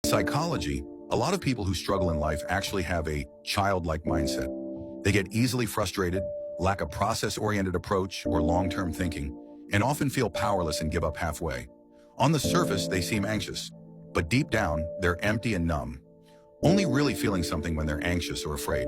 psychology, a lot of people who struggle in life actually have a childlike mindset. They get easily frustrated, lack a process-oriented approach or long-term thinking, and often feel powerless and give up halfway. On the surface, they seem anxious, but deep down, they're empty and numb, only really feeling something when they're anxious or afraid.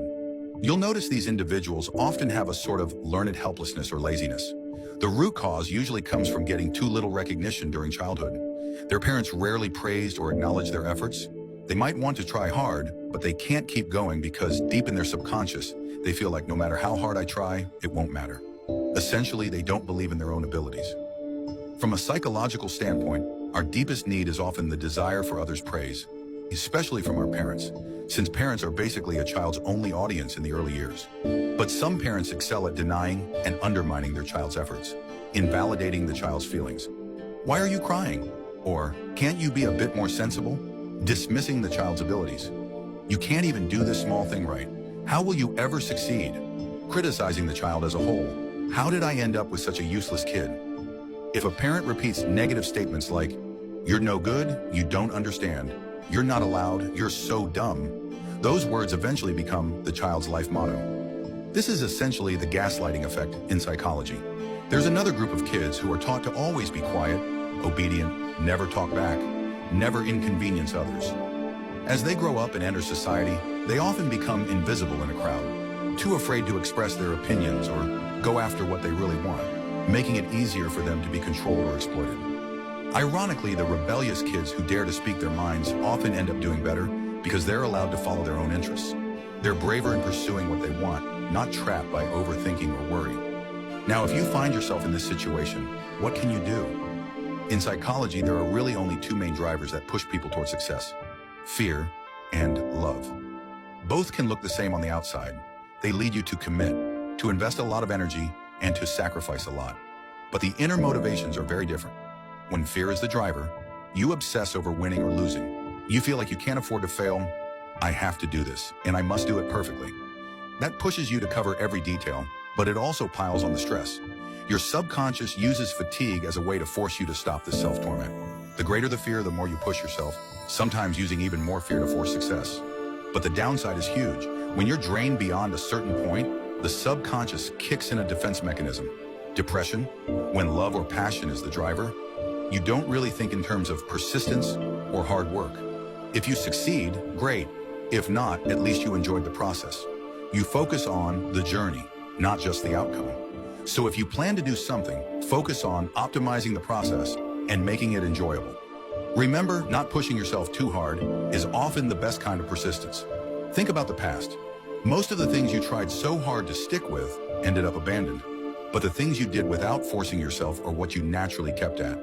You'll notice these individuals often have a sort of learned helplessness or laziness. The root cause usually comes from getting too little recognition during childhood. Their parents rarely praised or acknowledged their efforts. They might want to try hard, but they can't keep going because deep in their subconscious, they feel like no matter how hard I try, it won't matter. Essentially, they don't believe in their own abilities. From a psychological standpoint, our deepest need is often the desire for others' praise, especially from our parents, since parents are basically a child's only audience in the early years. But some parents excel at denying and undermining their child's efforts, invalidating the child's feelings. Why are you crying? Or, can't you be a bit more sensible? Dismissing the child's abilities. You can't even do this small thing right. How will you ever succeed? Criticizing the child as a whole. How did I end up with such a useless kid? If a parent repeats negative statements like, "You're no good, you don't understand, you're not allowed, you're so dumb," those words eventually become the child's life motto. This is essentially the gaslighting effect in psychology. There's another group of kids who are taught to always be quiet, obedient, never talk back, never inconvenience others. As they grow up and enter society, they often become invisible in a crowd, too afraid to express their opinions or go after what they really want, making it easier for them to be controlled or exploited. Ironically, the rebellious kids who dare to speak their minds often end up doing better because they're allowed to follow their own interests. They're braver in pursuing what they want, not trapped by overthinking or worry. Now, if you find yourself in this situation, what can you do? In psychology, there are really only two main drivers that push people toward success: fear and love. Both can look the same on the outside. They lead you to commit, to invest a lot of energy, and to sacrifice a lot. But the inner motivations are very different. When fear is the driver, you obsess over winning or losing. You feel like you can't afford to fail. I have to do this, and I must do it perfectly. That pushes you to cover every detail, but it also piles on the stress. Your subconscious uses fatigue as a way to force you to stop this self-torment. The greater the fear, the more you push yourself, sometimes using even more fear to force success. But the downside is huge. When you're drained beyond a certain point, the subconscious kicks in a defense mechanism. Depression, when love or passion is the driver, you don't really think in terms of persistence or hard work. If you succeed, great. If not, at least you enjoyed the process. You focus on the journey, not just the outcome. So if you plan to do something, focus on optimizing the process and making it enjoyable. Remember, not pushing yourself too hard is often the best kind of persistence. Think about the past. Most of the things you tried so hard to stick with ended up abandoned. But the things you did without forcing yourself are what you naturally kept at.